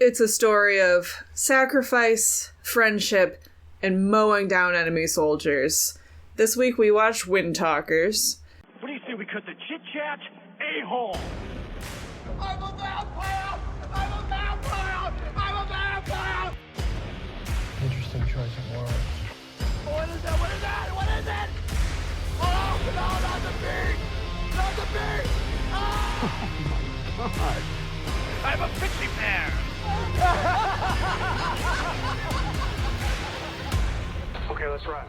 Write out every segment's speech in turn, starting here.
It's a story of sacrifice, friendship, and mowing down enemy soldiers. This week we watched Windtalkers. What do you say we cut the chit-chat a-hole? I'm a vampire! I'm a vampire! I'm a vampire! Interesting choice of words. What is that? What is that? What is it? Oh, no, not the beat! Not the beat! Ah! Oh, my God. I'm a pixie pear! Okay, let's run.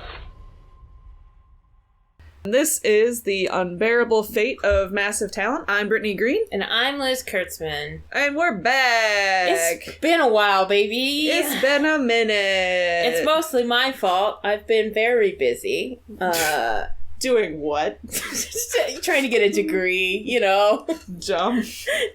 This is The Unbearable Fate of Massive Talent. I'm Brittany Green. And I'm Liz Kurtzman. And we're back! It's been a while, baby. It's been a minute. It's mostly my fault. I've been very busy. Doing what? Trying to get a degree, you know. Jump.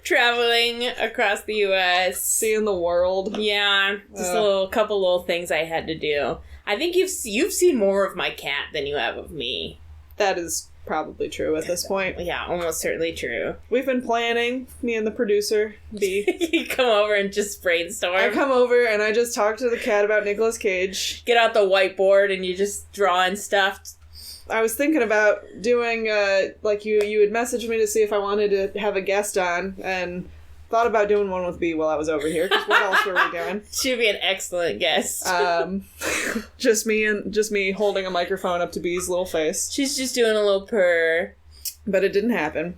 Traveling across the U.S. Seeing the world. Yeah, just a couple little things I had to do. I think you've seen more of my cat than you have of me. That is probably true at this point. Yeah, almost certainly true. We've been planning, me and the producer, B. You come over and just brainstorm. I come over and I just talk to the cat about Nicolas Cage. Get out the whiteboard and you just draw and stuff. I was thinking about doing, like you had messaged me to see if I wanted to have a guest on, and thought about doing one with B while I was over here, because what else were we doing? She'd be an excellent guest. Just me holding a microphone up to B's little face. She's just doing a little purr. But it didn't happen.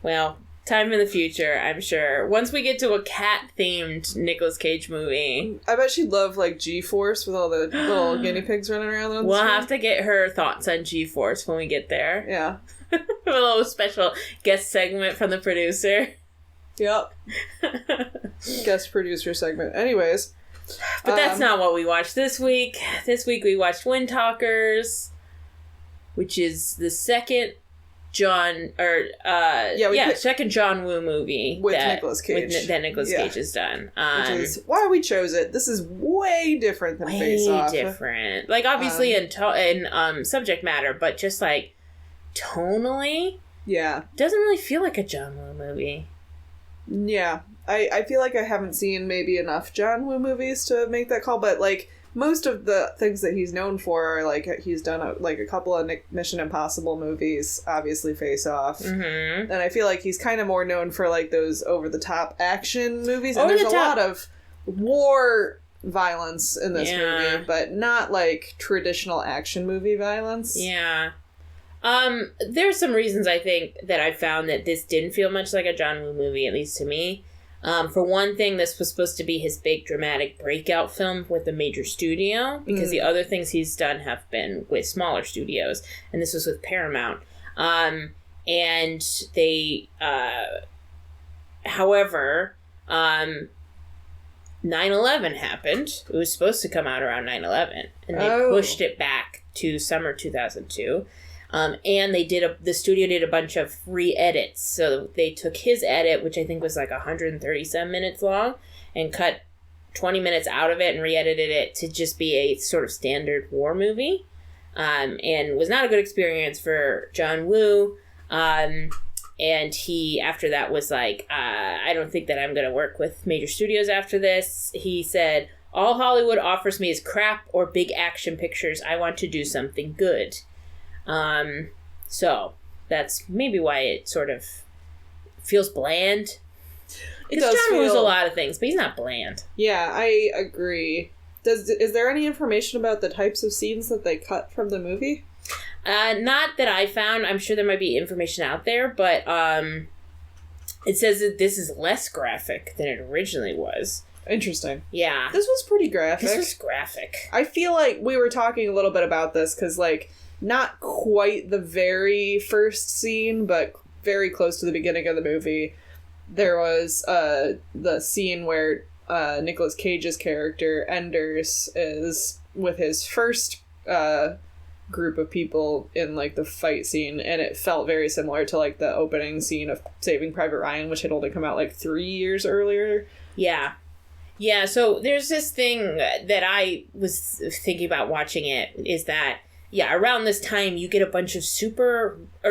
Well, time in the future, I'm sure. Once we get to a cat-themed Nicolas Cage movie. I bet she'd love, like, G-Force with all the little guinea pigs running around on the We'll screen. have to get her thoughts on G-Force when we get there. Yeah. A little special guest segment from the producer. Yep. Guest producer segment. Anyways. But that's not what we watched this week. This week we watched Windtalkers, which is the second second John Woo movie with Nicolas Cage. That Nicolas Cage has done. Which is why we chose it. This is way different than Face Off. Way different. Like, obviously in subject matter, but just, like, tonally. Yeah. Doesn't really feel like a John Woo movie. Yeah. I feel like I haven't seen maybe enough John Woo movies to make that call, but, like, most of the things that he's known for are, like, he's done, a couple of Mission Impossible movies, obviously Face Off. Mm-hmm. And I feel like he's kind of more known for, like, those over-the-top action movies. And there's a lot of war violence in this movie, but not, like, traditional action movie violence. Yeah. There's some reasons I think that I found that this didn't feel much like a John Woo movie, at least to me. For one thing, this was supposed to be his big dramatic breakout film with a major studio, because the other things he's done have been with smaller studios, and this was with Paramount. And they, however, 9/11 happened. It was supposed to come out around 9/11, and they pushed it back to summer 2002. And the studio did a bunch of re-edits. So they took his edit, which I think was like 137 minutes long, and cut 20 minutes out of it and re-edited it to just be a sort of standard war movie. And was not a good experience for John Woo. And he, after that, was like, I don't think that I'm going to work with major studios after this. He said, all Hollywood offers me is crap or big action pictures. I want to do something good. So that's maybe why it sort of feels bland. Because John Woo's a lot of things, but he's not bland. Yeah, I agree. Is there any information about the types of scenes that they cut from the movie? Not that I found. I'm sure there might be information out there, but it says that this is less graphic than it originally was. Interesting. Yeah. This was pretty graphic. This was graphic. I feel like we were talking a little bit about this, because, like, not quite the very first scene, but very close to the beginning of the movie, there was the scene where Nicolas Cage's character, Enders, is with his first group of people in, like, the fight scene, and it felt very similar to, like, the opening scene of Saving Private Ryan, which had only come out, like, 3 years earlier. Yeah. Yeah, so there's this thing that I was thinking about watching it, is that around this time, you get a bunch of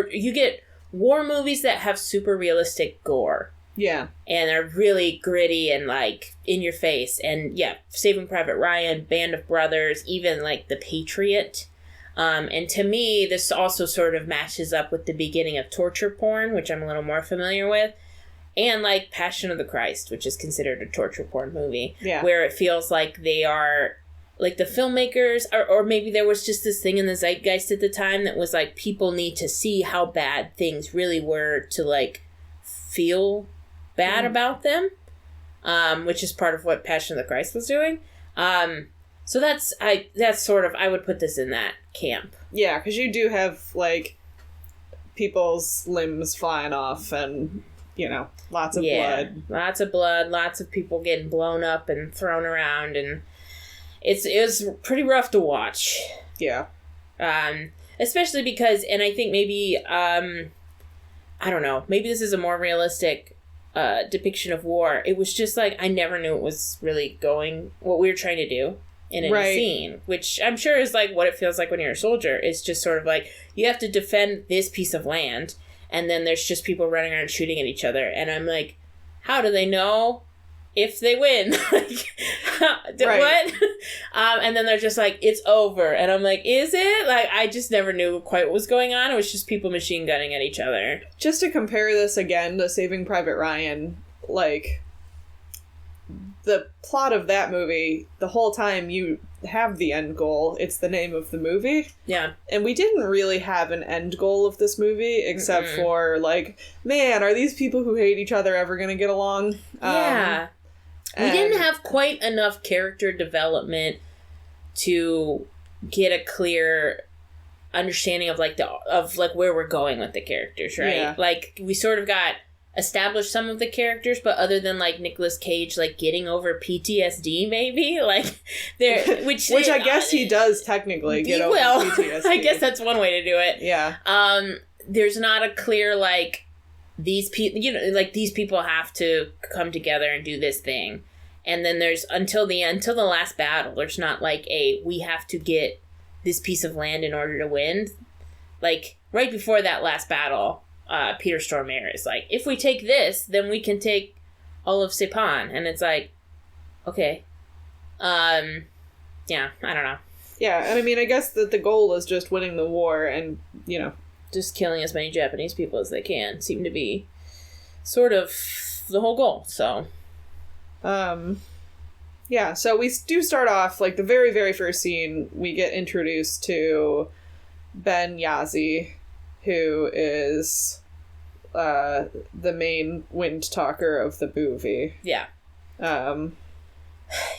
you get war movies that have super realistic gore. Yeah. And they're really gritty and, like, in your face. And, yeah, Saving Private Ryan, Band of Brothers, even, like, The Patriot. And to me, this also sort of matches up with the beginning of torture porn, which I'm a little more familiar with. And, like, Passion of the Christ, which is considered a torture porn movie. Yeah. Where it feels like they are, like, the filmmakers, or maybe there was just this thing in the zeitgeist at the time that was, like, people need to see how bad things really were to, like, feel bad about them, which is part of what Passion of the Christ was doing. So that's sort of, I would put this in that camp. Yeah, because you do have, like, people's limbs flying off and, you know, lots of blood. Lots of blood, lots of people getting blown up and thrown around, and it was pretty rough to watch. Yeah. Especially because, and I think maybe, I don't know, maybe this is a more realistic depiction of war. It was just like, I never knew it was really going, what we were trying to do in any scene, which I'm sure is like what it feels like when you're a soldier. It's just sort of like, you have to defend this piece of land, and then there's just people running around shooting at each other, and I'm like, how do they know if they win? What? And then they're just like, it's over, and I'm like, is it? Like, I just never knew quite what was going on. It was just people machine gunning at each other. Just to compare this again to Saving Private Ryan, like, the plot of that movie, the whole time you have the end goal, it's the name of the movie. Yeah. And we didn't really have an end goal of this movie, except for, like, man, are these people who hate each other ever gonna get along? Yeah. We didn't have quite enough character development to get a clear understanding of, like, where we're going with the characters, right? Yeah. Like, we sort of got established some of the characters, but other than, like, Nicolas Cage, like, getting over PTSD, maybe, like, there, which I guess he does technically get over PTSD. I guess that's one way to do it. Yeah. There's not a clear, like, these people, you know, like, these people have to come together and do this thing, and then there's until the last battle, there's not like we have to get this piece of land in order to win. Like, right before that last battle, Peter Stormare is like, if we take this, then we can take all of Sepan. And it's like, okay. Yeah, I don't know. Yeah, and I mean, I guess that the goal is just winning the war and, you know, just killing as many Japanese people as they can seem to be sort of the whole goal, so. Yeah, so we do start off, like, the very, very first scene, we get introduced to Ben Yahzee, who is the main Windtalker of the movie. Yeah.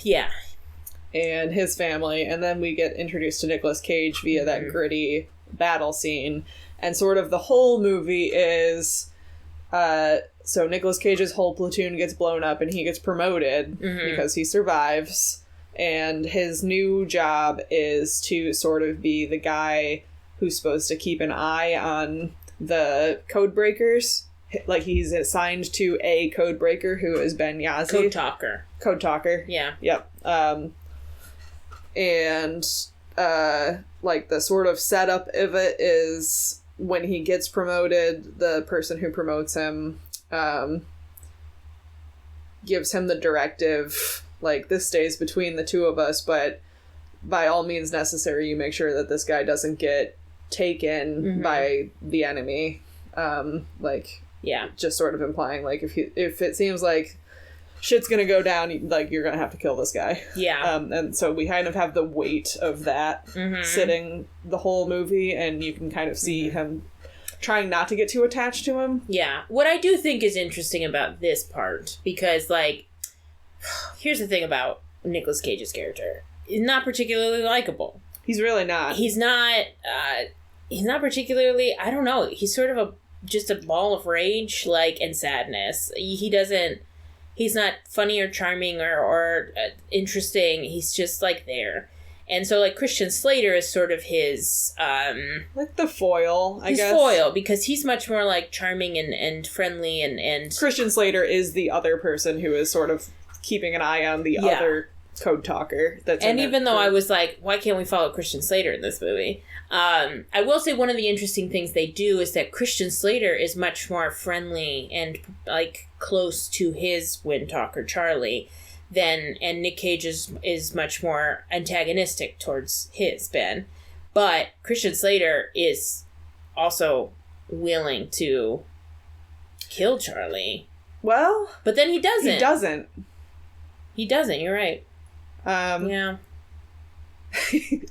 Yeah. And his family, and then we get introduced to Nicolas Cage via that gritty battle scene, and sort of the whole movie is, so Nicolas Cage's whole platoon gets blown up and he gets promoted because he survives, and his new job is to sort of be the guy who's supposed to keep an eye on the code breakers. Like, he's assigned to a code breaker who is Ben Yahzee. Code talker. Yeah. Yep. And like, the sort of setup of it is when he gets promoted, the person who promotes him gives him the directive, like, this stays between the two of us, but by all means necessary, you make sure that this guy doesn't get taken by the enemy. Like, yeah, just sort of implying, like, if it seems like shit's gonna go down, like, you're gonna have to kill this guy. Yeah. And so we kind of have the weight of that sitting the whole movie, and you can kind of see him trying not to get too attached to him. Yeah. What I do think is interesting about this part, because, like, here's the thing about Nicolas Cage's character. He's not particularly likable. He's really not. He's not particularly, I don't know, he's sort of just a ball of rage, like, and sadness. He's not funny or charming or interesting. He's just, like, there. And so, like, Christian Slater is sort of his, like, the foil, I guess. His foil, because he's much more, like, charming and friendly and... Christian Slater is the other person who is sort of keeping an eye on the other codetalker. And even though I was like, why can't we follow Christian Slater in this movie? I will say one of the interesting things they do is that Christian Slater is much more friendly and like close to his Windtalker Charlie and Nick Cage is much more antagonistic towards his Ben. But Christian Slater is also willing to kill Charlie. Well, but then he doesn't. He doesn't, you're right. Yeah.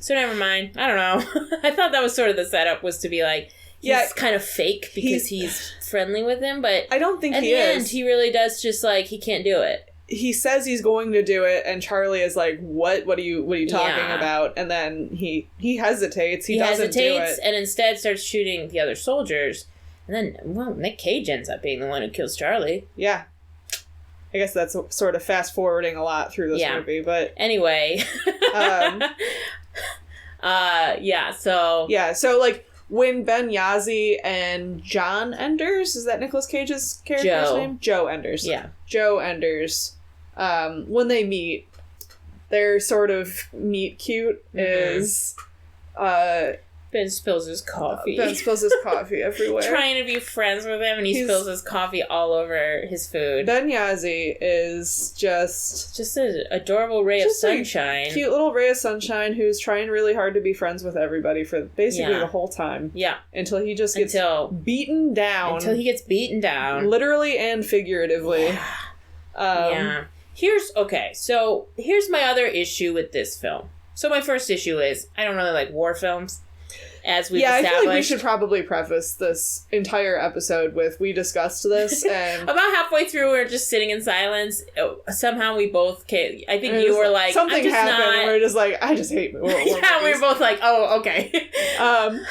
So never mind. I don't know. I thought that was sort of the setup, was to be like, he's kind of fake because he's friendly with him, but I don't think he is. At the end, he really does just like, he can't do it. He says he's going to do it, and Charlie is like, what are you talking about? And then he hesitates. He doesn't do it. And instead starts shooting the other soldiers. And then, well, Nick Cage ends up being the one who kills Charlie. Yeah. I guess that's sort of fast forwarding a lot through this movie, but anyway. So like when Ben Yahzee and John Enders, is that Nicolas Cage's character's name? Joe Enders. Yeah. Joe Enders. When they meet, their sort of meet cute is Ben spills his coffee. Ben spills his coffee everywhere. Trying to be friends with him, and he spills his coffee all over his food. Ben Yahzee is just an adorable ray of sunshine. A cute little ray of sunshine who's trying really hard to be friends with everybody for basically the whole time. Yeah. Until he just gets beaten down. Until he gets beaten down. Literally and figuratively. Here's my other issue with this film. So my first issue is, I don't really like war films. As we've established. I feel like we should probably preface this entire episode with, we discussed this, and about halfway through we were just sitting in silence. Somehow we both came, I think you were like, something happened, and we were just like, I just hate war movies. We were both like, oh, okay. And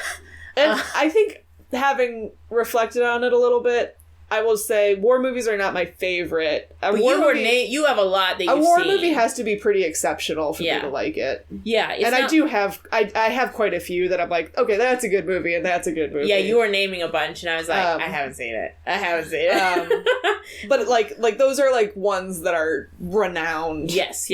I think, having reflected on it a little bit, I will say war movies are not my favorite. You have a lot that you've seen. A war movie has to be pretty exceptional for me to like it. Yeah. I have quite a few that I'm like, okay, that's a good movie, and that's a good movie. Yeah, you were naming a bunch, and I was like, I haven't seen it. But like those are like ones that are renowned. Yes.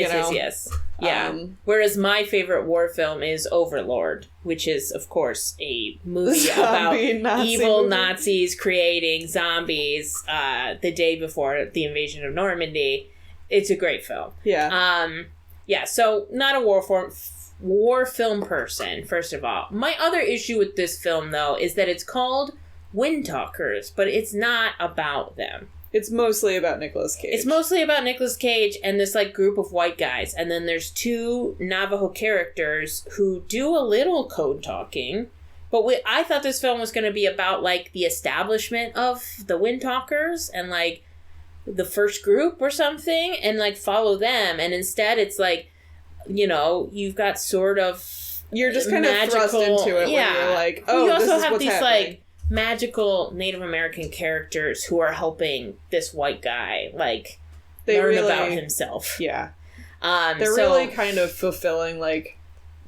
Yeah. Whereas my favorite war film is Overlord, which is, of course, a movie about evil Nazis creating zombies the day before the invasion of Normandy. It's a great film. Yeah. So not a war film person, first of all. My other issue with this film, though, is that it's called Windtalkers, but it's not about them. It's mostly about Nicolas Cage. It's mostly about Nicolas Cage and this, like, group of white guys. And then there's two Navajo characters who do a little code talking. But I thought this film was going to be about, like, the establishment of the Windtalkers and, like, the first group or something. And, like, follow them. And instead it's, like, you know, you've got sort of... You're just kind of thrust into it when you're like, oh, this is what's happening. Like, magical Native American characters who are helping this white guy, like, learn about himself. Yeah. They're really kind of fulfilling, like,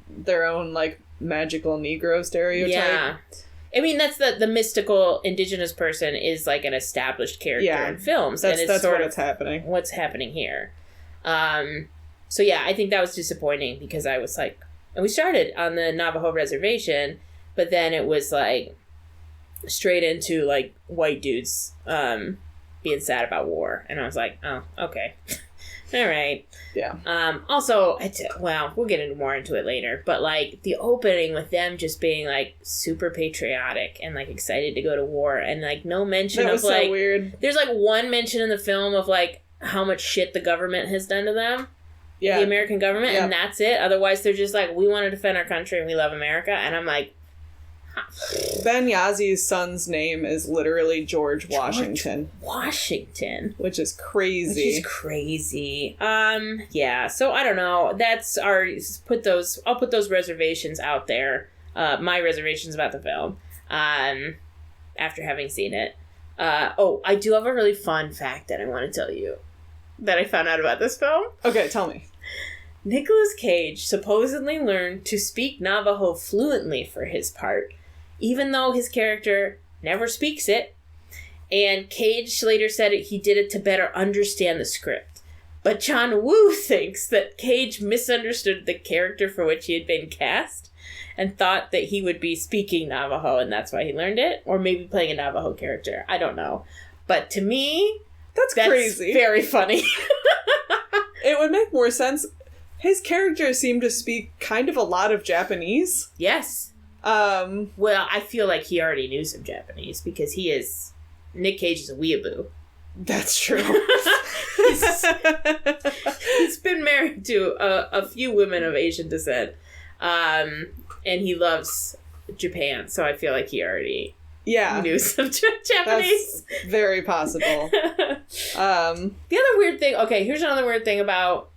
their own, like, magical Negro stereotype. Yeah. I mean, that's the mystical indigenous person is, like, an established character in films. That's sort what's happening. What's happening here. So, yeah, I think that was disappointing because I was like... And we started on the Navajo reservation, but then it was, like... straight into, like, white dudes being sad about war. And I was like, oh, okay. All right. Yeah. Also, we'll get more into it later. But, like, the opening with them just being, like, super patriotic and, like, excited to go to war. And, like, no mention of, like... so weird. There's, like, one mention in the film of, like, how much shit the government has done to them. Yeah. The American government. Yeah. And that's it. Otherwise, they're just like, we want to defend our country and we love America. And I'm like... Ben Yahzee's son's name is literally George Washington. Washington. Which is crazy. Yeah, so I don't know. That's I'll put those reservations out there. My reservations about the film. After having seen it. I do have a really fun fact that I want to tell you. That I found out about this film. Okay, tell me. Nicolas Cage supposedly learned to speak Navajo fluently for his part, even though his character never speaks it. And Cage later said he did it to better understand the script. But John Woo thinks that Cage misunderstood the character for which he had been cast and thought that he would be speaking Navajo, and that's why he learned it. Or maybe playing a Navajo character. I don't know. But to me, that's crazy. Very funny. It would make more sense. His character seemed to speak kind of a lot of Japanese. Yes. Well, I feel like he already knew some Japanese because Nick Cage is a weeaboo. That's true. He's been married to a few women of Asian descent. And he loves Japan, so I feel like he already knew some Japanese. That's very possible. The other weird thing, okay, here's another weird thing about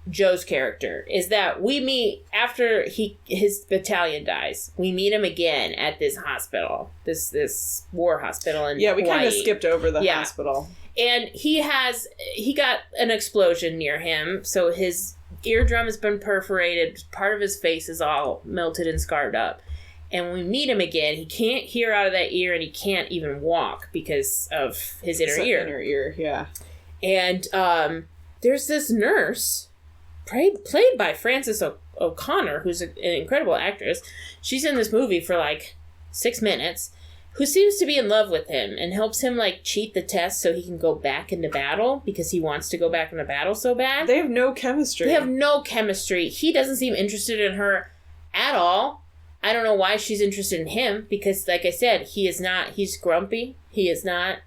Joe's character, is that we meet after his battalion dies. We meet him again at this hospital, this war hospital in Hawaii. We kind of skipped over the hospital. And he got an explosion near him, so his eardrum has been perforated, part of his face is all melted and scarred up. And when we meet him again, he can't hear out of that ear, and he can't even walk because of his inner ear. Inner ear, yeah. And there's this nurse, played by Frances O'Connor, who's an incredible actress. She's in this movie for like 6 minutes, who seems to be in love with him and helps him like cheat the test so he can go back into battle because he wants to go back into battle so bad. They have no chemistry. He doesn't seem interested in her at all. I don't know why she's interested in him because, like I said, he's grumpy. He is not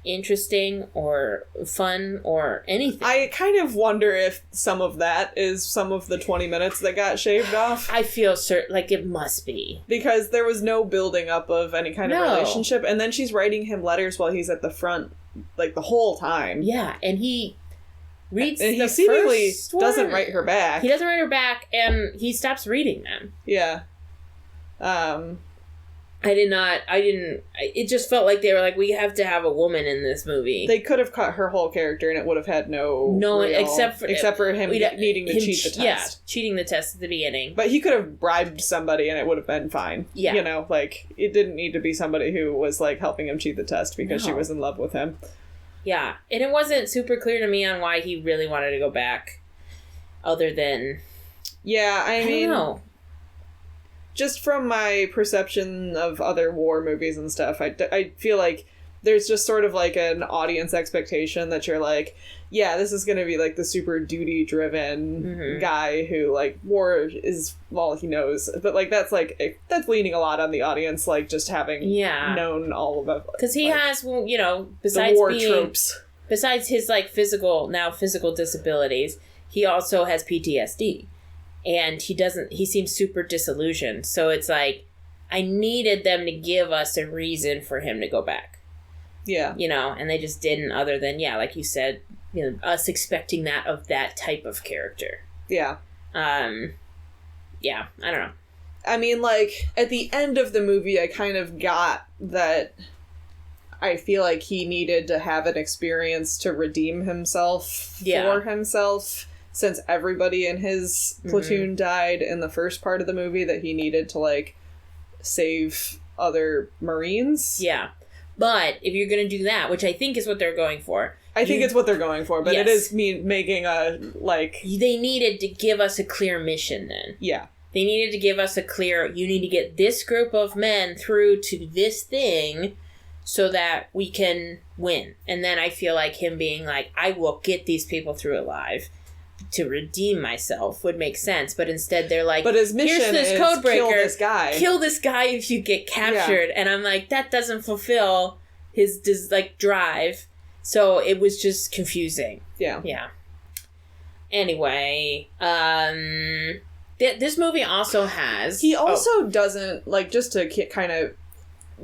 interesting or fun or anything. I kind of wonder if some of that is some of the 20 minutes that got shaved off. I feel certain, like it must be. Because there was no building up of any kind of relationship, and then she's writing him letters while he's at the front, like the whole time. Yeah, and he reads and he seemingly doesn't write her back. He doesn't write her back, and he stops reading them. Yeah. It just felt like they were like, we have to have a woman in this movie. They could have cut her whole character and it would have had no except for him needing to cheat the test. Yeah, cheating the test at the beginning. But he could have bribed somebody and it would have been fine. Yeah. You know, like, it didn't need to be somebody who was, like, helping him cheat the test because she was in love with him. Yeah, and it wasn't super clear to me on why he really wanted to go back, other than... Yeah, I mean... don't know. Just from my perception of other war movies and stuff, I feel like there's just sort of like an audience expectation that you're like, yeah, this is going to be like the super duty-driven guy who, like, war is all he knows. But, like, that's leaning a lot on the audience, like, just having known all about... Because he has, you know, besides the war tropes. Besides his, like, physical disabilities, he also has PTSD. And he seems super disillusioned. So it's like, I needed them to give us a reason for him to go back. Yeah. You know, and they just didn't, other than, like you said, you know, us expecting that of that type of character. Yeah. Yeah, I don't know. I mean, like, at the end of the movie, I kind of got that I feel like he needed to have an experience to redeem himself for himself. Since everybody in his platoon died in the first part of the movie, that he needed to, like, save other Marines. Yeah. But if you're going to do that, which I think is what they're going for. I think it's what they're going for, but it is making a, like... They needed to give us a clear mission then. Yeah. They needed to give us a clear, you need to get this group of men through to this thing so that we can win. And then I feel like him being like, I will get these people through alive. To redeem myself would make sense, but instead they're like, but his mission here's this is code breaker, kill this guy if you get captured. And I'm like, that doesn't fulfill his drive. So it was just confusing. Yeah. Anyway, this movie also has... He also doesn't, like, just to kind of...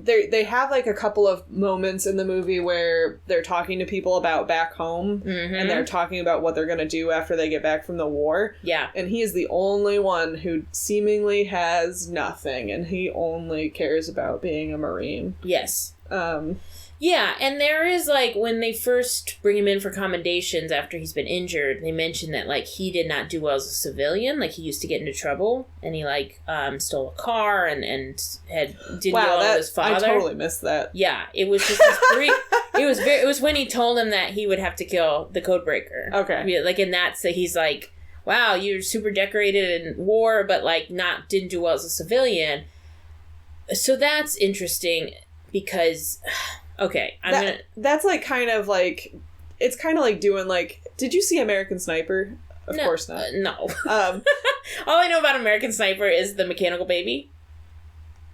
They have, like, a couple of moments in the movie where they're talking to people about back home, and they're talking about what they're going to do after they get back from the war. Yeah. And he is the only one who seemingly has nothing, and he only cares about being a Marine. Yes. Yeah, and there is, like, when they first bring him in for commendations after he's been injured, they mention that, like, he did not do well as a civilian. Like, he used to get into trouble, and he, like, stole a car and didn't get along with his father. I totally missed that. Yeah, it was just this brief... It was when he told him that he would have to kill the codebreaker. Okay. Like, in that, so he's like, wow, you're super decorated in war, but, like, didn't do well as a civilian. So that's interesting, because... Okay, That's, like, kind of, like... It's kind of like doing, like... Did you see American Sniper? Of course not. No. All I know about American Sniper is the mechanical baby.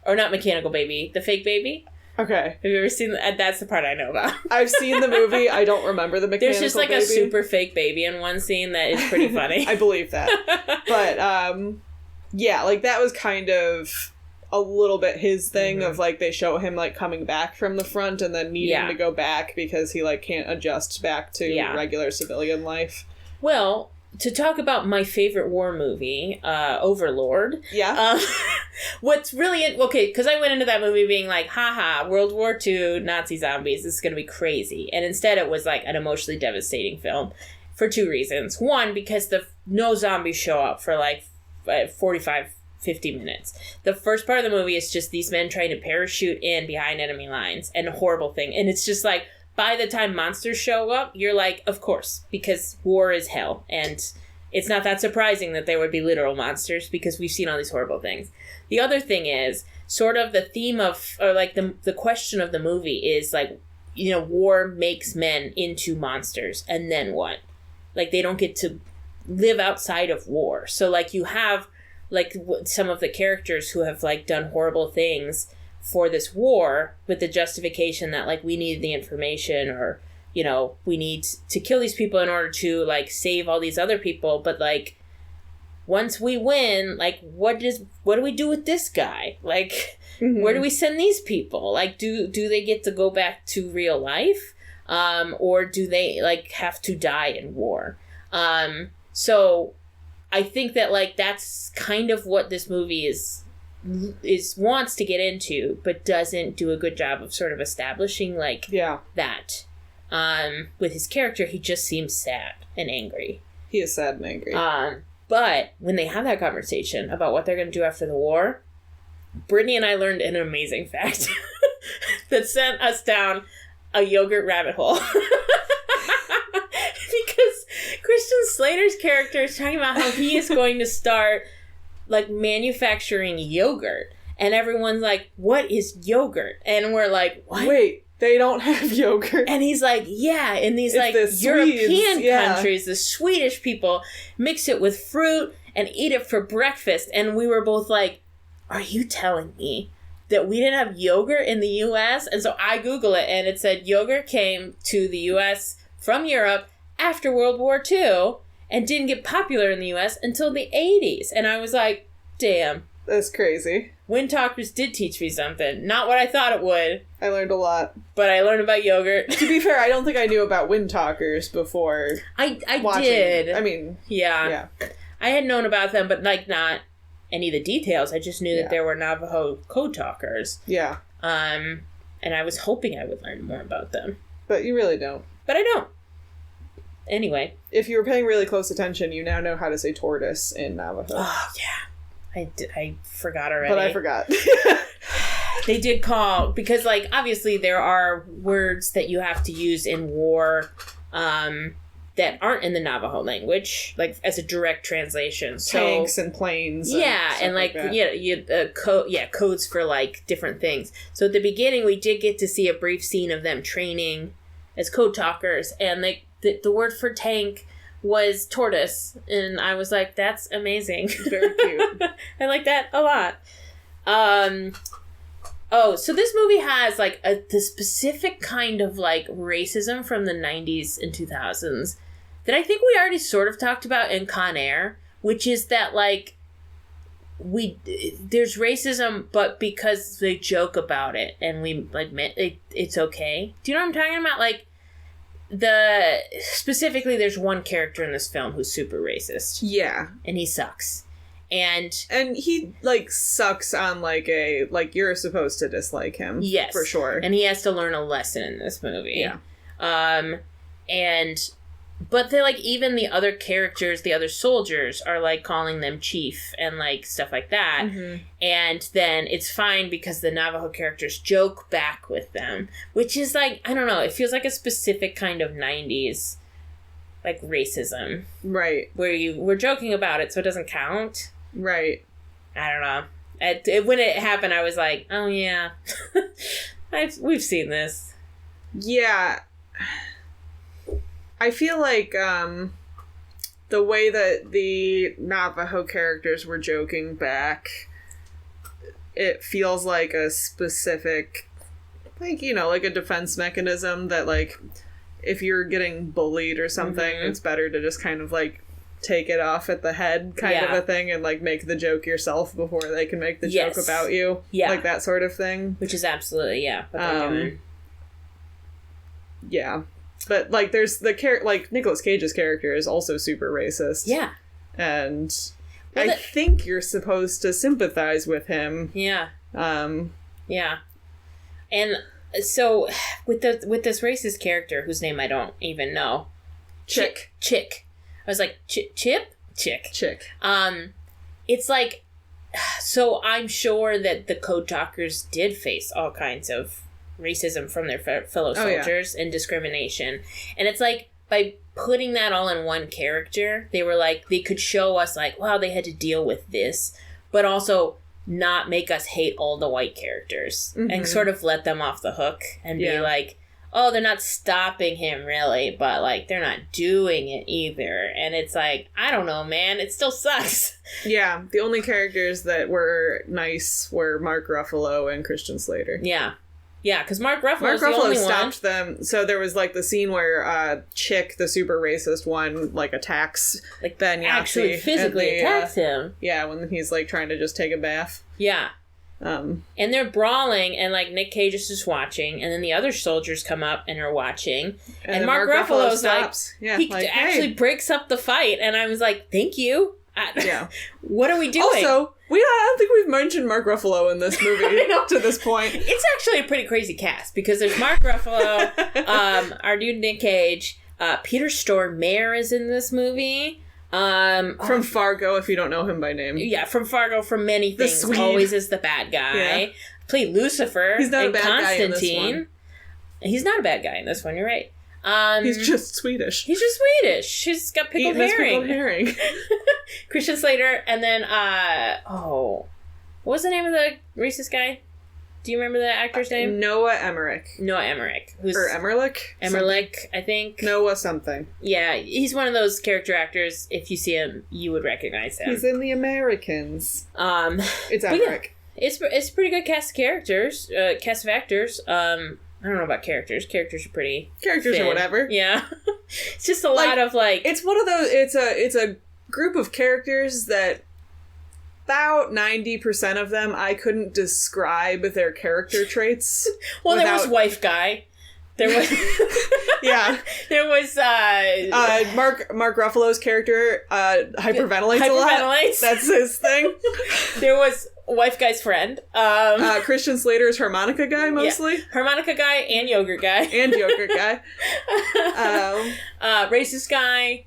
Or not mechanical baby, the fake baby. Okay. Have you ever seen that? That's the part I know about. I've seen the movie. I don't remember the mechanical baby. There's just, like, a super fake baby in one scene that is pretty funny. I believe that. But, yeah, like, that was kind of... a little bit his thing of, like, they show him, like, coming back from the front and then needing to go back because he, like, can't adjust back to regular civilian life. Well, to talk about my favorite war movie, Overlord. Yeah. What's really... Okay, because I went into that movie being like, haha, World War II, Nazi zombies, this is going to be crazy. And instead it was, like, an emotionally devastating film for two reasons. One, because no zombies show up for, like, 50 minutes. The first part of the movie is just these men trying to parachute in behind enemy lines, and a horrible thing. And it's just like, by the time monsters show up, you're like, of course, because war is hell. And it's not that surprising that there would be literal monsters, because we've seen all these horrible things. The other thing is, sort of the theme of, or like the question of the movie is like, you know, war makes men into monsters, and then what? Like, they don't get to live outside of war. So, like, you have... like, some of the characters who have, like, done horrible things for this war with the justification that, like, we need the information, or, you know, we need to kill these people in order to, like, save all these other people. But, like, once we win, like, what do we do with this guy? Like, where do we send these people? Like, do they get to go back to real life? Or do they, like, have to die in war? So... I think that, like, that's kind of what this movie is wants to get into, but doesn't do a good job of sort of establishing, like, that. With his character, he just seems sad and angry. He is sad and angry. But when they have that conversation about what they're going to do after the war, Brittany and I learned an amazing fact that sent us down a yogurt rabbit hole. Because Christian Slater's character is talking about how he is going to start, like, manufacturing yogurt. And everyone's like, what is yogurt? And we're like, what? Wait, they don't have yogurt? And he's like, yeah, in these, like, European countries, the Swedish people mix it with fruit and eat it for breakfast. And we were both like, are you telling me that we didn't have yogurt in the U.S.? And so I Googled it, and it said yogurt came to the U.S. from Europe after World War II and didn't get popular in the U.S. until the 80s. And I was like, damn. That's crazy. Windtalkers did teach me something. Not what I thought it would. I learned a lot. But I learned about yogurt. To be fair, I don't think I knew about Windtalkers before I watching. did. I mean... Yeah. I had known about them, but, like, not any of the details. I just knew that there were Navajo codetalkers. Yeah. And I was hoping I would learn more about them. But you really don't. But I don't. Anyway. If you were paying really close attention, you now know how to say tortoise in Navajo. Oh, yeah. I forgot already. But I forgot. They did call... Because, like, obviously there are words that you have to use in war that aren't in the Navajo language, like, as a direct translation. So, tanks and planes. Yeah, and, like codes for, like, different things. So at the beginning, we did get to see a brief scene of them training as codetalkers, and the word for tank was tortoise, and I was like, that's amazing. Very cute. I like that a lot. So this movie has, like, the specific kind of, like, racism from the 90s and 2000s that I think we already sort of talked about in Con Air, which is that, like, there's racism, but because they joke about it, and we, like, it's okay. Do you know what I'm talking about? Like, specifically, there's one character in this film who's super racist. Yeah. And he sucks. And he, like, sucks on, like, you're supposed to dislike him. Yes. For sure. And he has to learn a lesson in this movie. Yeah. But they, like, even the other characters, the other soldiers, are, like, calling them chief and, like, stuff like that. Mm-hmm. And then it's fine because the Navajo characters joke back with them. Which is, like, I don't know, it feels like a specific kind of 90s, like, racism. Right. Where we're joking about it, so it doesn't count. Right. I don't know. When it happened, I was like, oh, yeah. We've seen this. Yeah. I feel like the way that the Navajo characters were joking back, it feels like a specific, like, you know, like a defense mechanism that, like, if you're getting bullied or something, it's better to just kind of, like, take it off at the head kind of a thing and, like, make the joke yourself before they can make the joke about you. Yeah. Like, that sort of thing. Which is absolutely, what they're doing. Yeah. But, like, there's like, Nicolas Cage's character is also super racist. Yeah. And I think you're supposed to sympathize with him. Yeah. Yeah. And so, with this racist character, whose name I don't even know. Chick. I was like, Chip? Chick. It's like, so I'm sure that the codetalkers did face all kinds of racism from their fellow soldiers and discrimination. And it's like, by putting that all in one character, they were like, they could show us like, wow, they had to deal with this, but also not make us hate all the white characters and sort of let them off the hook and be like, oh, they're not stopping him really, but like they're not doing it either. And it's like, I don't know, man, it still sucks. Yeah, the only characters that were nice were Mark Ruffalo and Christian Slater. Yeah, because Mark Ruffalo stopped them. So there was, like, the scene where Chick, the super racist one, like, attacks Ben Yahzee. Actually physically attacks him. Yeah, when he's, like, trying to just take a bath. Yeah. And they're brawling, and, like, Nick Cage is just watching, and then the other soldiers come up and are watching. And Mark Ruffalo's stops. Like, he actually breaks up the fight, and I was like, thank you. What are we doing? Also, I don't think we've mentioned Mark Ruffalo in this movie to this point. It's actually a pretty crazy cast because there's Mark Ruffalo, our dude Nick Cage, Peter Stormare is in this movie. From Fargo, if you don't know him by name. Yeah, from Fargo, from many things. Always is the bad guy. Yeah. Played Lucifer. He's not in a bad Constantine. guy in this one. He's not a bad guy in this one, you're right. He's just Swedish. He's got pickled herring. Christian Slater, and then, what was the name of the racist guy? Do you remember the actor's name? Noah Emmerich. Or Emmerlich, I think. Noah something. Yeah, he's one of those character actors, if you see him, you would recognize him. He's in The Americans. It's Emmerich. Yeah, it's pretty good cast of characters, cast of actors. I don't know about characters. Characters are pretty Characters thin. Or whatever. Yeah. It's just a lot of, like... It's one of those... It's a group of characters that about 90% of them I couldn't describe their character traits. Well, there was Wife Guy. There was... Yeah. There was... Mark Ruffalo's character hyperventilates a lot. That's his thing. There was... Wife Guy's friend. Christian Slater's harmonica guy, mostly. Yeah. Harmonica guy and yogurt guy. Racist guy.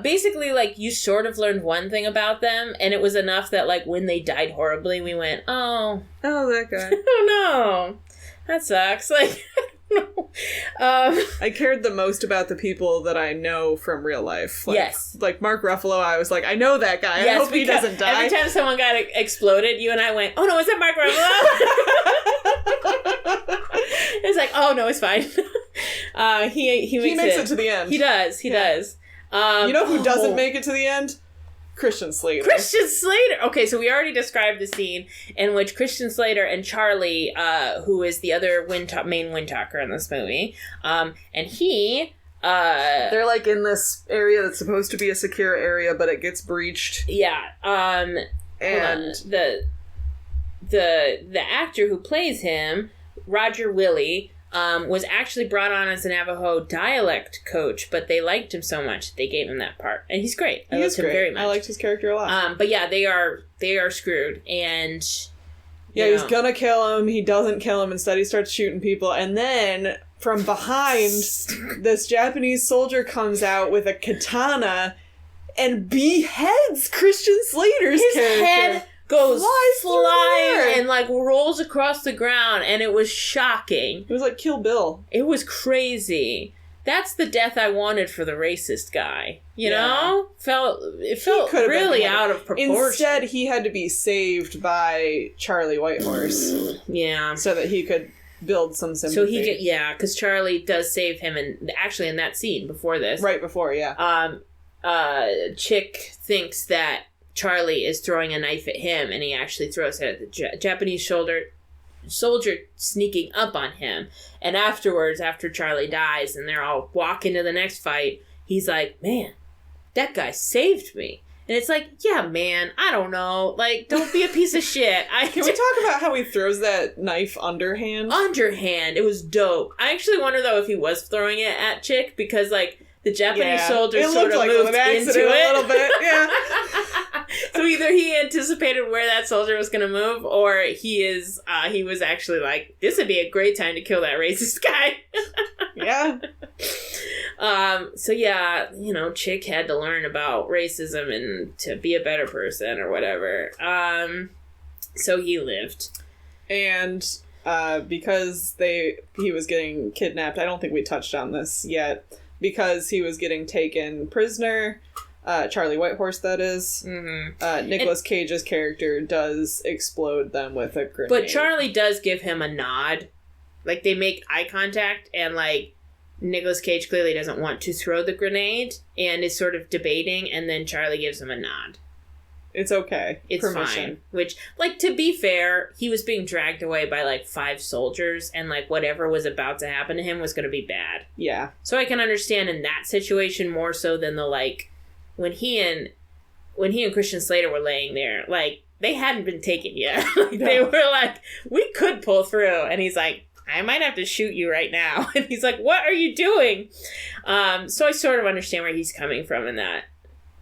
Basically, like, you sort of learned one thing about them, and it was enough that, like, when they died horribly, we went, oh, that guy. Oh, no. That sucks. Like, I cared the most about the people that I know from real life. Like, yes. Like Mark Ruffalo, I was like, I know that guy. I hope he doesn't die. Every time someone got exploded, you and I went, oh no, is that Mark Ruffalo? It's like, oh no, it's fine. He makes it to the end. He does. You know who doesn't make it to the end? Christian Slater. Okay, so we already described the scene in which Christian Slater and Charlie, who is the other main Windtalker in this movie, and he... they're, like, in this area that's supposed to be a secure area, but it gets breached. Yeah, and... The actor who plays him, Roger Willie, was actually brought on as a Navajo dialect coach, but they liked him so much that they gave him that part. And he's great. I liked him very much. I liked his character a lot. But yeah, they are screwed. And he's gonna kill him. He doesn't kill him. Instead, he starts shooting people. And then from behind, this Japanese soldier comes out with a katana and beheads Christian Slater's character. His head goes flying and like rolls across the ground, and it was shocking. It was like Kill Bill. It was crazy. That's the death I wanted for the racist guy. You know? It felt really out of proportion. Instead, he had to be saved by Charlie Whitehorse. Yeah. So that he could build some sympathy. Because Charlie does save him, and actually in that scene before this. Right before, yeah. Chick thinks that Charlie is throwing a knife at him, and he actually throws it at the Japanese soldier sneaking up on him. And afterwards, after Charlie dies and they're all walking to the next fight, he's like, man, that guy saved me. And it's like, yeah, man, I don't know. Like, don't be a piece of shit. Can we talk about how he throws that knife underhand? Underhand. It was dope. I actually wonder, though, if he was throwing it at Chick, because, like, the Japanese soldier sort of like moved into it a little bit. Yeah. So either he anticipated where that soldier was going to move, or he was actually like, this would be a great time to kill that racist guy. Yeah. So yeah, Chick had to learn about racism and to be a better person or whatever. So he lived. And because he was getting kidnapped, I don't think we touched on this yet. Because he was getting taken prisoner, Charlie Whitehorse, that is. Mm-hmm. Nicolas Cage's character does explode them with a grenade. But Charlie does give him a nod. Like, they make eye contact, and, like, Nicolas Cage clearly doesn't want to throw the grenade, and is sort of debating, and then Charlie gives him a nod. It's okay. It's fine. Which, like, to be fair, he was being dragged away by, like, 5 soldiers, and, like, whatever was about to happen to him was going to be bad. Yeah. So I can understand in that situation more so than the, like, when he and Christian Slater were laying there, like, they hadn't been taken yet. Like, no. They were like, we could pull through. And he's like, I might have to shoot you right now. And he's like, what are you doing? So I sort of understand where he's coming from in that,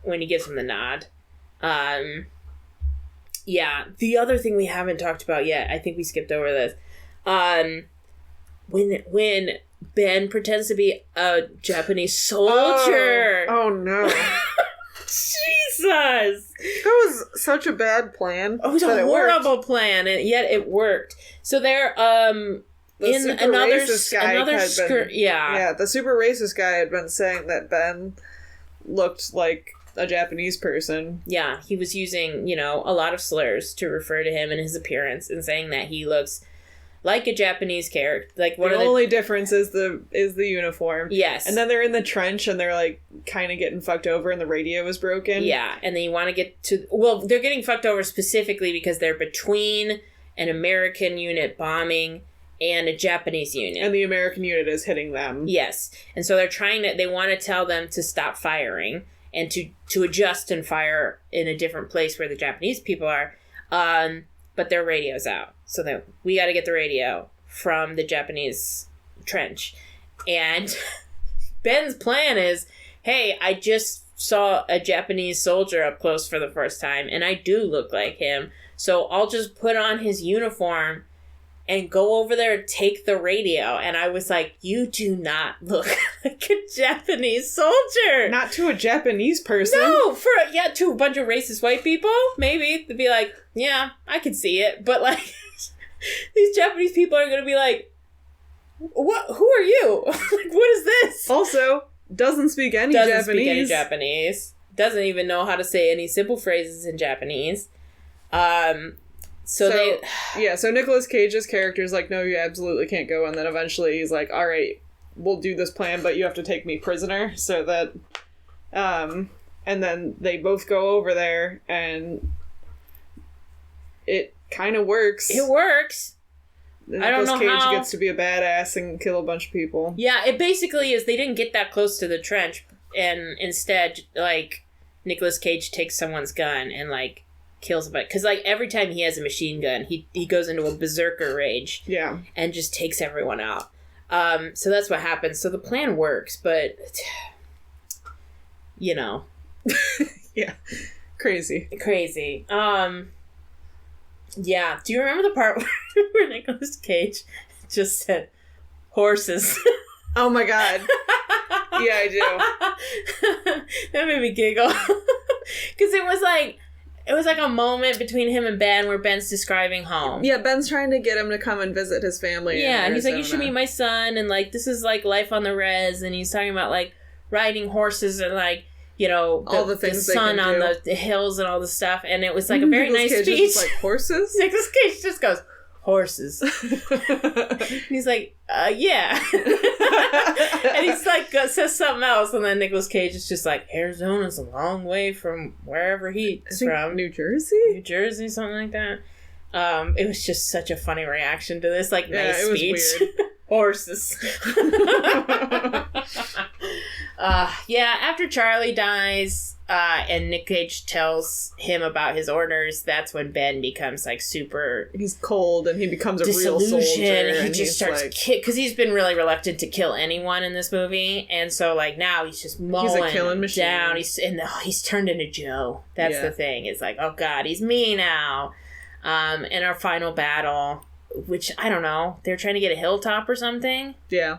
when he gives him the nod. Yeah, the other thing we haven't talked about yet, I think we skipped over this. When Ben pretends to be a Japanese soldier. Oh no. Jesus! That was such a bad plan. It was a horrible plan, and yet it worked. So they're, in another skirt. Yeah, the super racist guy had been saying that Ben looked like a Japanese person. Yeah, he was using, a lot of slurs to refer to him and his appearance, and saying that he looks like a Japanese character. Like the only difference is the uniform. Yes. And then they're in the trench and they're like kind of getting fucked over and the radio is broken. Yeah, and then you want to get to... Well, they're getting fucked over specifically because they're between an American unit bombing and a Japanese unit. And the American unit is hitting them. Yes. And so they want to tell them to stop firing and to adjust and fire in a different place where the Japanese people are. But their radio's out. So we got to get the radio from the Japanese trench. And Ben's plan is, hey, I just saw a Japanese soldier up close for the first time, and I do look like him. So I'll just put on his uniform and go over there and take the radio. And I was like, you do not look like a Japanese soldier. Not to a Japanese person. No, to a bunch of racist white people, maybe. They'd be like, yeah, I could see it. But, like, these Japanese people are going to be like, what? Who are you? Like, what is this? Also, doesn't speak any Japanese. Doesn't even know how to say any simple phrases in Japanese. So Nicolas Cage's character is like, no, you absolutely can't go. And then eventually he's like, all right, we'll do this plan, but you have to take me prisoner. So that, and then they both go over there and it kind of works. It works. I don't know Nicolas Cage gets to be a badass and kill a bunch of people. Yeah, it basically is, they didn't get that close to the trench, and instead, like, Nicolas Cage takes someone's gun and, like, kills a bunch. Because, like, every time he has a machine gun, he goes into a berserker rage. Yeah. And just takes everyone out. So that's what happens. So the plan works, but you know. Yeah. Crazy. Yeah. Do you remember the part where Nicolas Cage just said horses? Oh my god. Yeah, I do. That made me giggle. Because it was like a moment between him and Ben where Ben's describing home. Yeah, Ben's trying to get him to come and visit his family. Yeah, and he's like, you should meet my son, and like, this is like life on the res, and he's talking about like riding horses and like, you know, all the things the sun on the hills and all the stuff, and it was like a very nice Cage speech. Is just like horses? Nicolas Cage just goes, horses. And he's like, yeah. And he's like, says something else, and then Nicolas Cage is just like, Arizona's a long way from wherever he's from. New Jersey, something like that. It was just such a funny reaction to this, like, nice speech. Was weird. Horses. Yeah, after Charlie dies, and Nick Cage tells him about his orders, that's when Ben becomes like super... He's cold and he becomes a real soldier. And he just starts... Because he's been really reluctant to kill anyone in this movie. And so like now he's just mowing he's a killing machine. Down. He's turned into Joe. That's the thing. It's like, oh god, he's me now. In our final battle, which, I don't know, they're trying to get a hilltop or something. Yeah.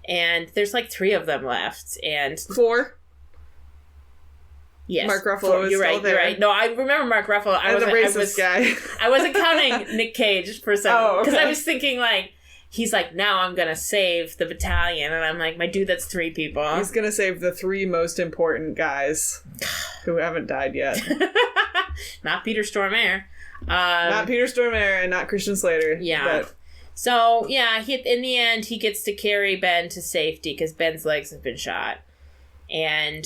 And there's like 3 of them left. And 4. Yes. Mark Ruffalo is still there. You're right. No, I remember Mark Ruffalo. I wasn't counting Nick Cage for a second. Because I was thinking, like, he's like, now I'm going to save the battalion. And I'm like, my dude, that's 3 people. He's going to save the 3 most important guys who haven't died yet. Not Peter Stormare. Not Peter Stormare and not Christian Slater. Yeah. But... So, yeah, in the end, he gets to carry Ben to safety because Ben's legs have been shot. And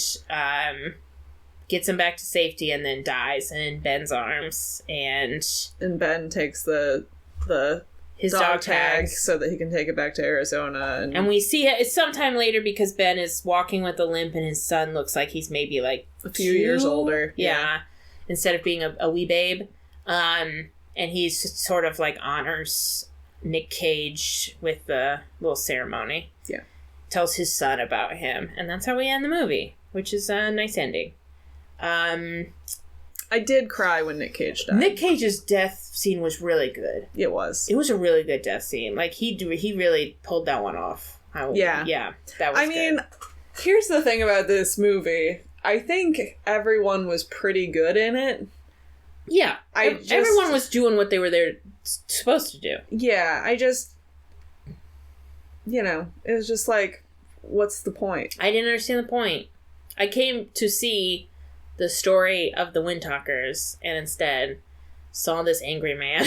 gets him back to safety and then dies in Ben's arms. And Ben takes his dog tag so that he can take it back to Arizona. And we see it sometime later because Ben is walking with a limp and his son looks like he's maybe like a few years older. Yeah. Instead of being a wee babe. And he's sort of like honors Nick Cage with the little ceremony. Yeah. Tells his son about him. And that's how we end the movie, which is a nice ending. I did cry when Nick Cage died. Nick Cage's death scene was really good. It was. It was a really good death scene. Like, he really pulled that one off. Yeah, that was good. I mean, here's the thing about this movie. I think everyone was pretty good in it. Yeah. Everyone was doing what they were there supposed to do. Yeah, it was just like, what's the point? I didn't understand the point. I came to see the story of the Windtalkers and instead saw this angry man.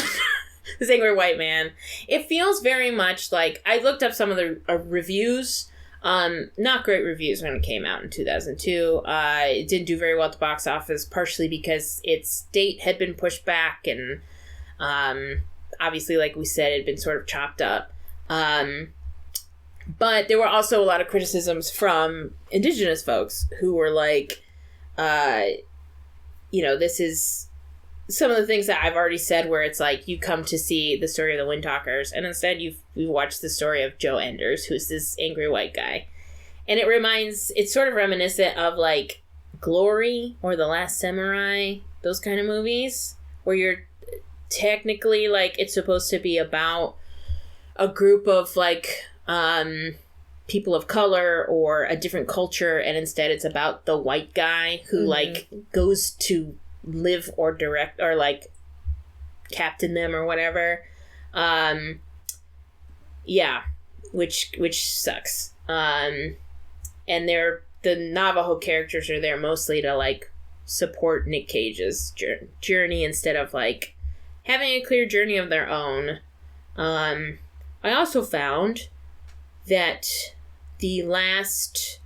This angry white man. It feels very much like... I looked up some of the reviews. Not great reviews when it came out in 2002. It didn't do very well at the box office, partially because its date had been pushed back and obviously, like we said, it had been sort of chopped up. But there were also a lot of criticisms from indigenous folks who were like, this is some of the things that I've already said where it's like you come to see the story of the Windtalkers and instead we watch the story of Joe Enders, who's this angry white guy. And it's sort of reminiscent of like Glory or The Last Samurai, those kind of movies where you're technically like it's supposed to be about a group of like people of color or a different culture, and instead it's about the white guy who like goes to live or direct or like captain them or whatever. Which sucks. And the Navajo characters are there mostly to like support Nick Cage's journey instead of like having a clear journey of their own. I also found that the last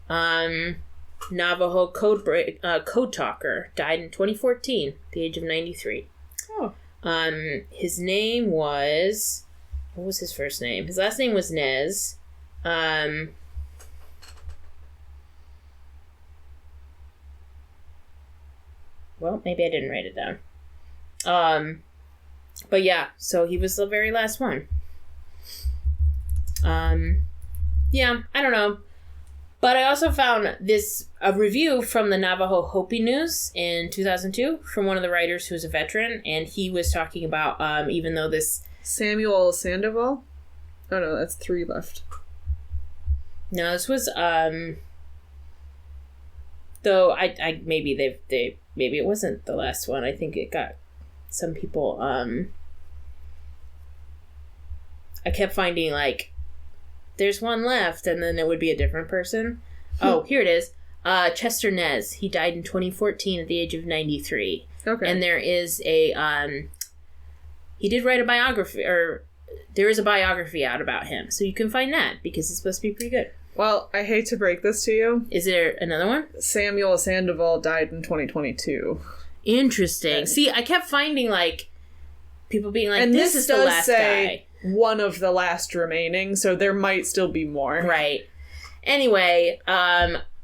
Navajo code talker died in 2014, at the age of 93. Oh. His name was... What was his first name? His last name was Nez. Well, maybe I didn't write it down. But yeah, so he was the very last one. Yeah, I don't know. But I also found a review from the Navajo Hopi News in 2002 from one of the writers who's a veteran, and he was talking about even though this... Samuel Sandoval? Oh no, that's 3 left. No, this was though I maybe they maybe it wasn't the last one. I think it got some people I kept finding like there's one left, and then it would be a different person. Oh, here it is. Chester Nez. He died in 2014 at the age of 93. Okay. And there is a he did write a biography, or there is a biography out about him, so you can find that because it's supposed to be pretty good. Well, I hate to break this to you. Is there another one? Samuel Sandoval died in 2022. Interesting. And see, I kept finding like people being like, and this is the last guy. One of the last remaining, so there might still be more. Right. Anyway,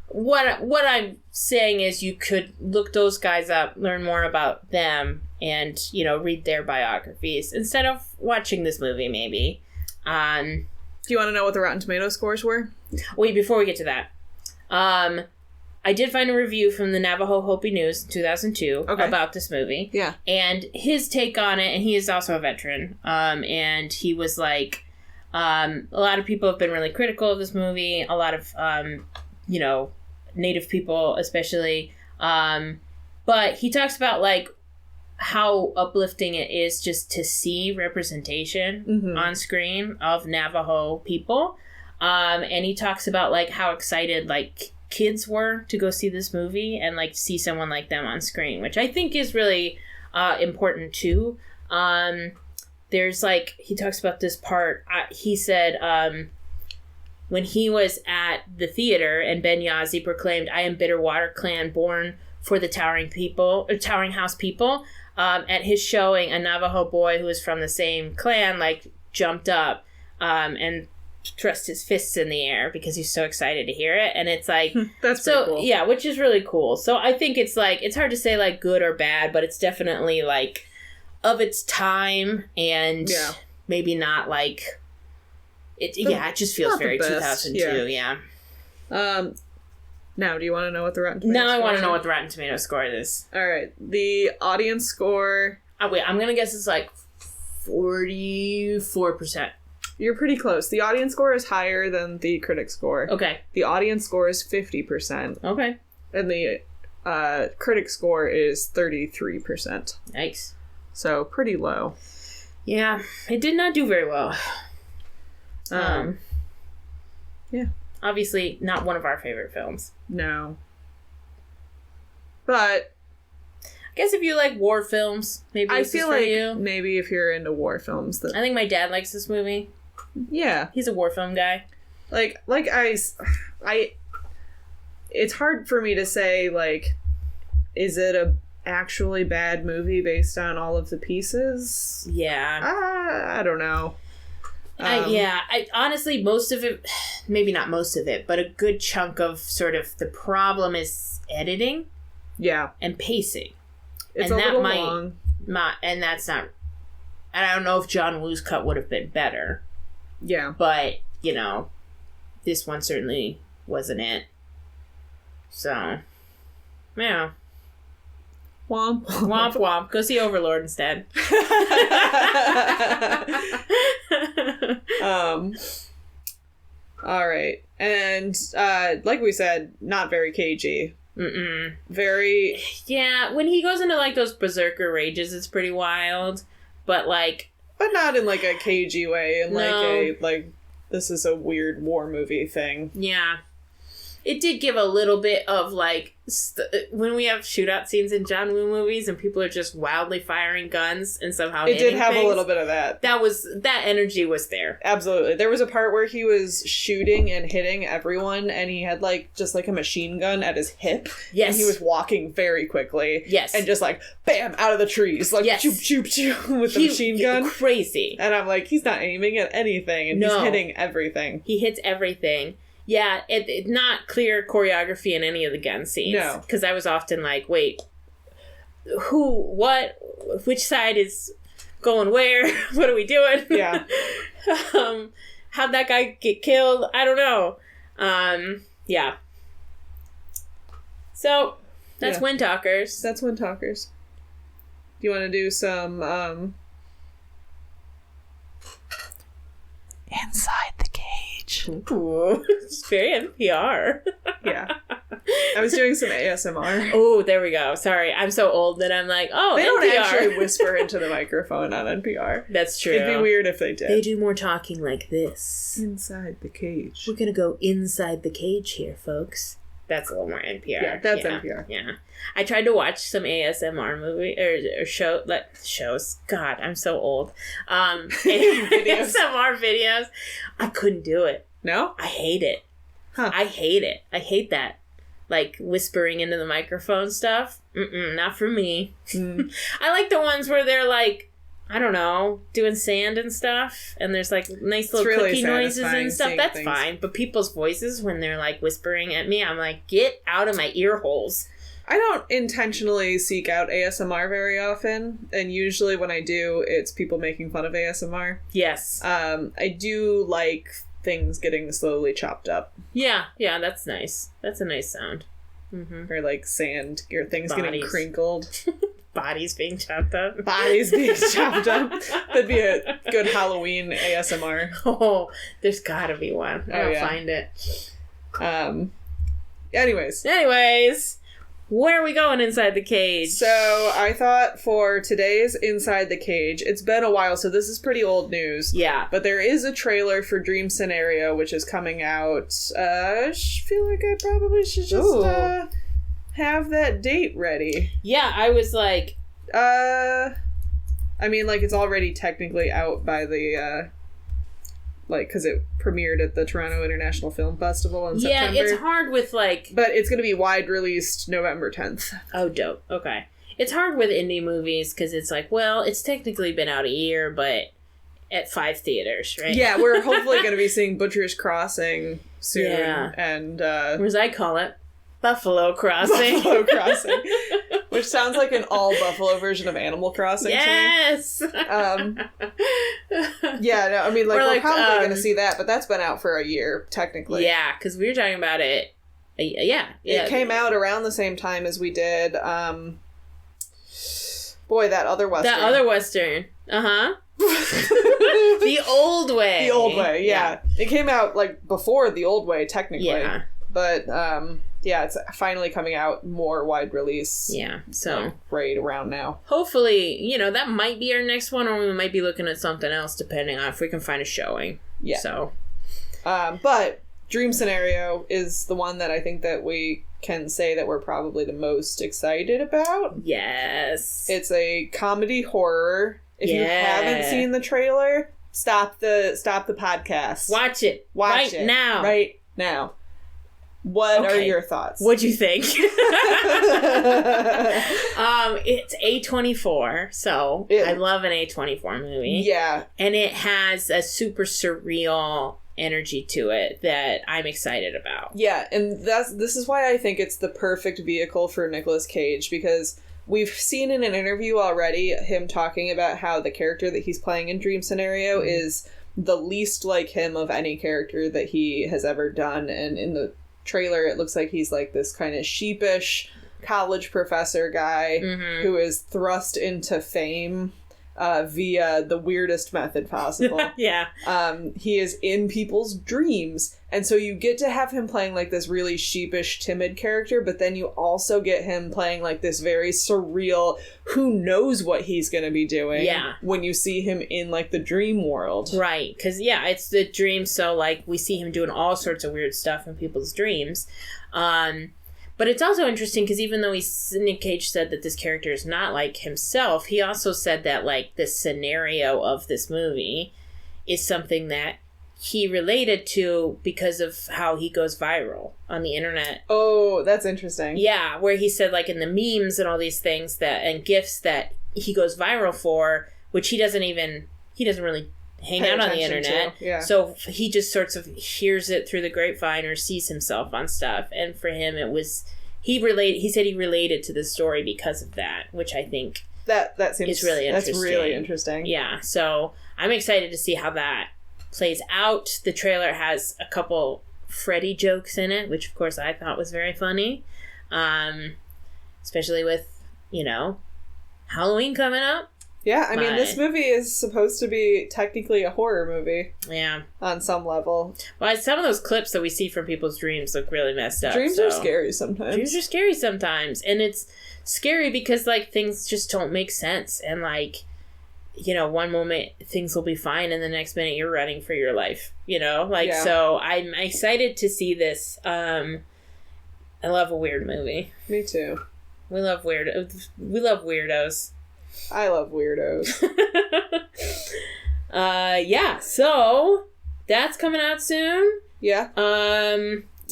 what I'm saying is you could look those guys up, learn more about them, and, you know, read their biographies instead of watching this movie, maybe. Do you want to know what the Rotten Tomatoes scores were? Wait, before we get to that. I did find a review from the Navajo Hopi News in 2002 about this movie. Yeah. And his take on it, and he is also a veteran, and he was like, a lot of people have been really critical of this movie, a lot of, you know, Native people especially, but he talks about, like, how uplifting it is just to see representation on screen of Navajo people, and he talks about, like, how excited, like, kids were to go see this movie and like see someone like them on screen, which I think is really important too. There's like, he talks about this part, he said when he was at the theater and Ben Yahzee proclaimed, "I am Bitterwater Clan, born for the Towering House people," at his showing, a Navajo boy who was from the same clan like jumped up and thrust his fists in the air because he's so excited to hear it. And it's like, that's so cool. Yeah, which is really cool. So I think it's like, it's hard to say like good or bad, but it's definitely like of its time, and maybe not like it. It just feels very 2002. Yeah. Now, do you want to know what the Rotten Tomatoes? Now I want to know what the Rotten Tomatoes score is. All right, the audience score. Oh wait, I'm gonna guess it's like 44%. You're pretty close. The audience score is higher than the critic score. Okay. The audience score is 50%. Okay. And the critic score is 33%. Nice. So, pretty low. Yeah. It did not do very well. Yeah. Obviously, not one of our favorite films. No. But I guess if you like war films, maybe this is for you. Maybe if you're into war films. I think my dad likes this movie. Yeah. He's a war film guy. Like I it's hard for me to say, like, is it a actually bad movie based on all of the pieces? Yeah. I don't know. I honestly, most of it, maybe not most of it, but a good chunk of sort of the problem is editing. Yeah. And pacing. It's and a little long. And that's not, and I don't know if John Woo's cut would have been better. Yeah. But, you know, this one certainly wasn't it. So, yeah. Womp. Womp womp. Go see Overlord instead. All right. And, like we said, not very cagey. Mm-mm. Very... Yeah, when he goes into, like, those berserker rages, it's pretty wild. But, like... But not in, like, a cagey way. In, like, this is a weird war movie thing. Yeah. It did give a little bit of, like... when we have shootout scenes in John Woo movies and people are just wildly firing guns and somehow it did have a little bit of that. That energy was there. Absolutely. There was a part where he was shooting and hitting everyone and he had like just like a machine gun at his hip. Yes. And he was walking very quickly. Yes. And just like bam out of the trees. Like choop choop choop with the machine gun. Crazy. And I'm like, he's not aiming at anything and he's hitting everything. He hits everything. Yeah, it not clear choreography in any of the gun scenes. No. Because I was often like, wait, which side is going where? What are we doing? Yeah. How'd that guy get killed? I don't know. Yeah. So, that's Windtalkers. That's Windtalkers. Do you want to do some, Inside the Cage? Ooh, it's very NPR. Yeah. I was doing some ASMR. Oh, there we go. Sorry, I'm so old that I'm like, oh, they NPR. don't actually whisper into the microphone on NPR. That's true. It'd be weird if they did. They do more talking like this. Inside the Cage. We're gonna go inside the cage here, folks. That's a little more NPR. Yeah, that's NPR. Yeah. I tried to watch some ASMR movie or shows. God, I'm so old. ASMR videos. I couldn't do it. No? I hate it. Huh. I hate it. I hate that. Like whispering into the microphone stuff. Not for me. I like the ones where they're like, I don't know, doing sand and stuff, and there's like nice little really cookie noises and stuff. That's things. fine. But people's voices when they're like whispering at me, I'm like, get out of my ear holes. I don't intentionally seek out ASMR very often, and usually when I do, it's people making fun of ASMR. Yes. I do like things getting slowly chopped up. Yeah, that's nice. That's a nice sound. Mm-hmm. Or like sand, or things getting Bodies. crinkled. Bodies being chopped up. Bodies being chopped up. That'd be a good Halloween ASMR. Oh, there's gotta be one. I'll yeah. find it. Anyways, where are we going inside the cage? so I thought for today's Inside the Cage, it's been a while, so this is pretty old news. Yeah. But there is a trailer for Dream Scenario, which is coming out. I feel like I probably should just have that date ready. Yeah, I was like... I mean, like, it's already technically out by the, because it premiered at the Toronto International Film Festival in September. Yeah, it's hard with, like... But it's going to be wide released November 10th. Oh, dope. Okay. It's hard with indie movies, because it's like, well, it's technically been out a year, but at 5 theaters, right? Yeah, we're hopefully going to be seeing Butcher's Crossing soon. Yeah. And, or as I call it, Buffalo Crossing. Buffalo Crossing. Which sounds like an all-Buffalo version of Animal Crossing yes! to me. Yeah, no, I mean, like, we're probably going to see that, but that's been out for a year, technically. Yeah, because we were talking about it. Yeah. It came out around the same time as we did, that other Western. That other Western. Uh-huh. The Old Way. The Old Way, yeah. It came out, like, before The Old Way, technically. Yeah. But, yeah, it's finally coming out more wide release. Yeah, so. Right around now. Hopefully, that might be our next one, or we might be looking at something else, depending on if we can find a showing. Yeah. So. But Dream Scenario is the one that I think that we can say that we're probably the most excited about. Yes. It's a comedy horror. If you haven't seen the trailer, stop the podcast. Watch it. Watch it. Now. Right now. What are your thoughts? What'd you think? It's A24, so I love an A24 movie. Yeah. And it has a super surreal energy to it that I'm excited about. Yeah, and this is why I think it's the perfect vehicle for Nicolas Cage, because we've seen in an interview already him talking about how the character that he's playing in Dream Scenario is the least like him of any character that he has ever done, and in the trailer it looks like he's like this kind of sheepish college professor guy who is thrust into fame via the weirdest method possible. Yeah. He is in people's dreams, and so you get to have him playing like this really sheepish, timid character, but then you also get him playing like this very surreal, who knows what he's gonna be doing when you see him in like the dream world. Right, because it's the dream, so like we see him doing all sorts of weird stuff in people's dreams. But it's also interesting because even though Nick Cage said that this character is not like himself, he also said that like the scenario of this movie is something that he related to because of how he goes viral on the internet. Oh, that's interesting. Yeah, where he said like in the memes and all these things and GIFs that he goes viral for, which he doesn't really hang out on the internet. So he just sorts of hears it through the grapevine or sees himself on stuff. And for him, it was, he said he related to the story because of that, which I think that seems is really interesting. That's really interesting. Yeah. So I'm excited to see how that plays out. The trailer has a couple Freddy jokes in it, which of course I thought was very funny. Especially with, Halloween coming up. Yeah, I mean, this movie is supposed to be technically a horror movie. Yeah. On some level. Well, some of those clips that we see from people's dreams look really messed up. Dreams are scary sometimes. Dreams are scary sometimes. And it's scary because, things just don't make sense. And, one moment things will be fine and the next minute you're running for your life. So I'm excited to see this. I love a weird movie. Me too. We love weirdos. I love weirdos. So that's coming out soon. Yeah.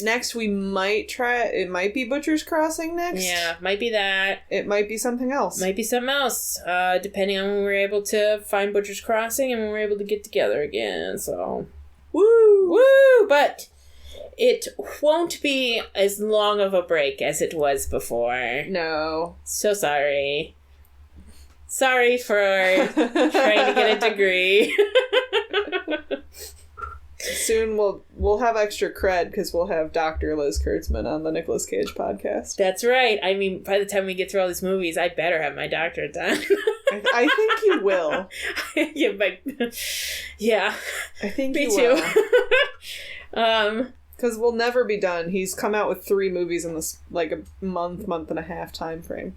Next we might try it might be Butcher's Crossing next. Yeah, might be that. It might be something else. Depending on when we're able to find Butcher's Crossing and when we're able to get together again, so Woo! But it won't be as long of a break as it was before. No. So sorry. Sorry for trying to get a degree. Soon we'll have extra cred because we'll have Dr. Liz Kurtzman on the Nicolas Cage podcast. That's right. I mean, by the time we get through all these movies, I better have my doctorate done. I think you will. Yeah. I think Me you too. will. Because we'll never be done. He's come out with 3 movies in this, a month and a half time frame.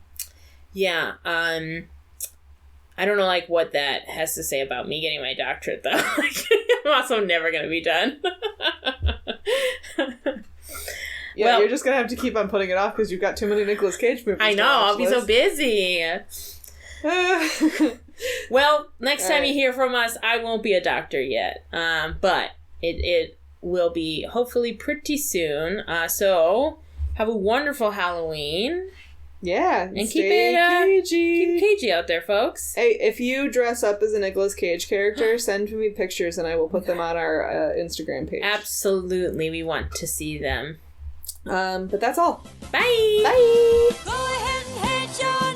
Yeah. I don't know, what that has to say about me getting my doctorate, though. I'm also never going to be done. Yeah, you're just going to have to keep on putting it off because you've got too many Nicolas Cage movies. I know, I'll be so busy. Well, next time you hear from us, I won't be a doctor yet. But it will be hopefully pretty soon. So, have a wonderful Halloween. Yeah, and keep cagey. Keep cagey out there, folks. Hey, if you dress up as a Nicolas Cage character, send me pictures and I will put them on our Instagram page. Absolutely, we want to see them. But that's all. Bye! Bye! Go ahead and head your